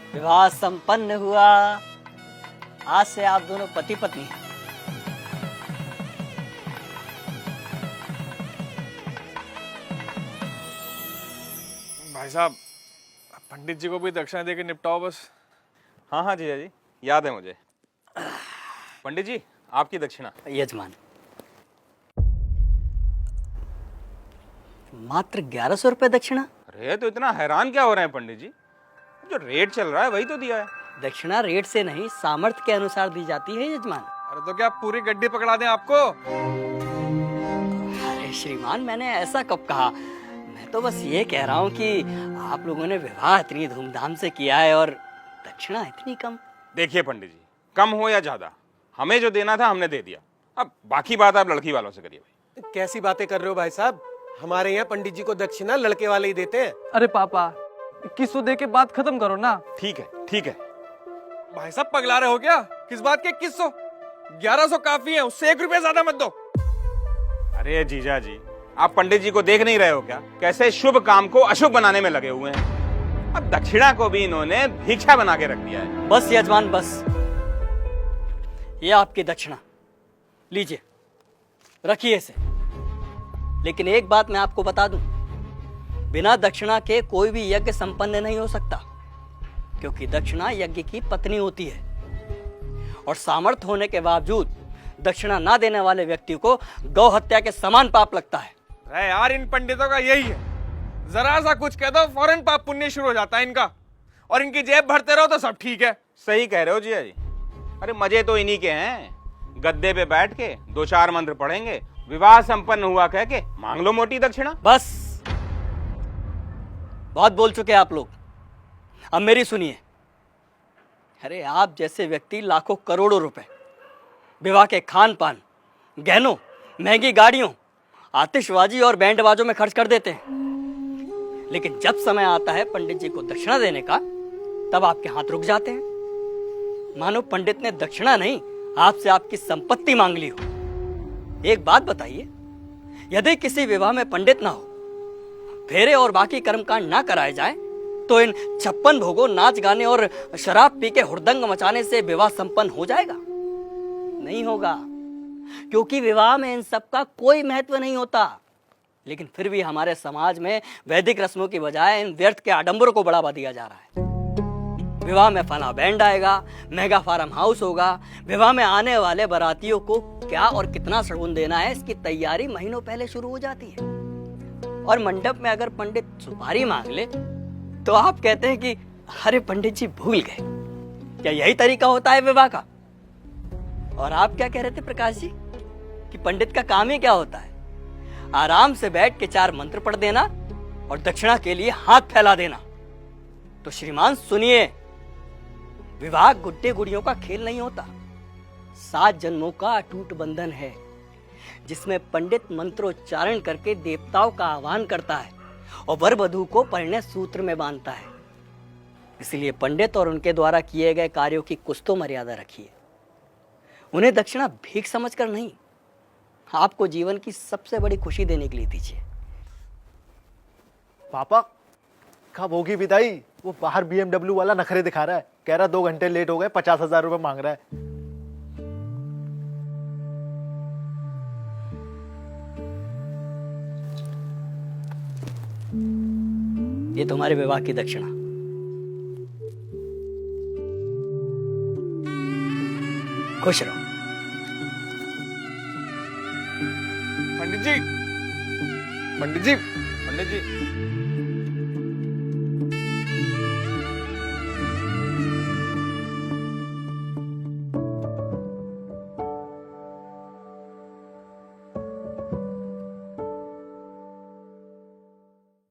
विवाह संपन्न हुआ। आज से आप दोनों पति पत्नी हैं। भाई साहब, पंडित जी को भी दक्षिणा देके निपटाओ बस। हाँ हाँ जीजा जी, याद है मुझे। पंडित जी, आपकी दक्षिणा। यजमान, मात्र 1100 रुपए दक्षिणा। अरे तो इतना हैरान क्या हो रहे हैं पंडित जी? जो रेट चल रहा है वही तो दिया है। दक्षिणा रेट से नहीं, सामर्थ्य के अनुसार दी जाती है यजमान। अरे तो क्या पूरी गड्डी पकड़ा दें आपको? अरे श्रीमान, मैंने ऐसा कब कहा? मैं तो बस ये कह रहा हूँ कि आप लोगों ने विवाह इतनी धूमधाम से किया है और दक्षिणा इतनी कम। देखिए पंडित जी, कम हो या ज्यादा, हमें जो देना था हमने दे दिया। अब बाकी बात आप लड़की वालों से करिए भाई। कैसी बातें कर रहे हो भाई साहब? हमारे यहाँ पंडित जी को दक्षिणा लड़के वाले ही देते हैं। अरे पापा, 2100 दे के बात खत्म करो ना। ठीक है ठीक है। भाई साहब पगला रहे हो क्या? किस बात के 2100? 1100 काफी है, उससे 1 रुपया ज्यादा मत दो। अरे जीजा जी, आप पंडित जी को देख नहीं रहे हो क्या? कैसे शुभ काम को अशुभ बनाने में लगे हुए हैं। अब दक्षिणा को भी इन्होंने भिक्षा बना के रख दिया है। बस यजमान बस, ये आपकी दक्षिणा लीजिए, रखिए इसे। लेकिन एक बात मैं आपको बता दूं, बिना दक्षिणा के कोई भी यज्ञ संपन्न नहीं हो सकता, क्योंकि दक्षिणा यज्ञ की पत्नी होती है और सामर्थ्य होने के बावजूद दक्षिणा ना देने वाले व्यक्ति को गौ हत्या के समान पाप लगता है। अरे यार, इन पंडितों का यही है, जरा सा कुछ कह दो फौरन पाप पुण्य शुरू हो जाता है इनका, और इनकी जेब भरते रहो तो सब ठीक है। सही कह रहे हो जीजा जी। अरे मजे तो इन्हीं के हैं, गद्दे पे बैठ के 2-4 मंत्र पढ़ेंगे, विवाह संपन्न हुआ कह के मांग लो मोटी दक्षिणा। बस, बहुत बोल चुके आप लोग, अब मेरी सुनिए। अरे आप जैसे व्यक्ति लाखों करोड़ों रुपए विवाह के खान पान, गहनों, महंगी गाड़ियों, आतिशबाजी और बैंड बाजों में खर्च कर देते हैं, लेकिन जब समय आता है पंडित जी को दक्षिणा देने का, तब आपके हाथ रुक जाते हैं, मानो पंडित ने दक्षिणा नहीं, आपसे आपकी संपत्ति मांग ली हो। एक बात बताइए, यदि किसी विवाह में पंडित ना हो, फेरे और बाकी कर्मकांड ना कराए जाए, तो इन 56 भोगों, नाच गाने और शराब पी के हुड़दंग मचाने से विवाह संपन्न हो जाएगा? नहीं होगा, क्योंकि विवाह में इन सब का कोई महत्व नहीं होता। लेकिन फिर भी हमारे समाज में वैदिक रस्मों की बजाय इन व्यर्थ के आडंबरों को बढ़ावा दिया जा रहा है। विवाह में फला बैंड आएगा, मेगा फार्म हाउस होगा, विवाह में आने वाले बारातियों को क्या और कितना शगुन देना है, इसकी तैयारी महीनों पहले शुरू हो जाती है। और मंडप में अगर पंडित सुपारी मांग ले तो आप कहते हैं कि अरे पंडित जी भूल गए। क्या यही तरीका होता है विवाह का? और आप क्या कह रहे थे प्रकाश जी कि पंडित का काम ही क्या होता है? आराम से बैठ के 4 मंत्र पढ़ देना और दक्षिणा के लिए हाथ फैला देना। तो श्रीमान सुनिए, विवाह गुड्डे गुड़ियों का खेल नहीं होता, 7 जन्मों का अटूट बंधन है, जिसमें पंडित मंत्रोच्चारण करके देवताओं का आह्वान करता है और वर वधू को परिणय सूत्र में बांधता है। इसलिए पंडित और उनके द्वारा किए गए कार्यों की कुछ तो मर्यादा रखिए। उन्हें दक्षिणा भीख समझकर नहीं, आपको जीवन की सबसे बड़ी खुशी देने के लिए दीजिए। पापा, कब होगी विदाई? वो बाहर BMW वाला नखरे दिखा रहा है, कह रहा 2 घंटे लेट हो गए, 50,000 रुपए मांग रहा है। ये तुम्हारे विवाह की दक्षिणा। खुश रहो। पंडित जी, पंडित जी, पंडित जी,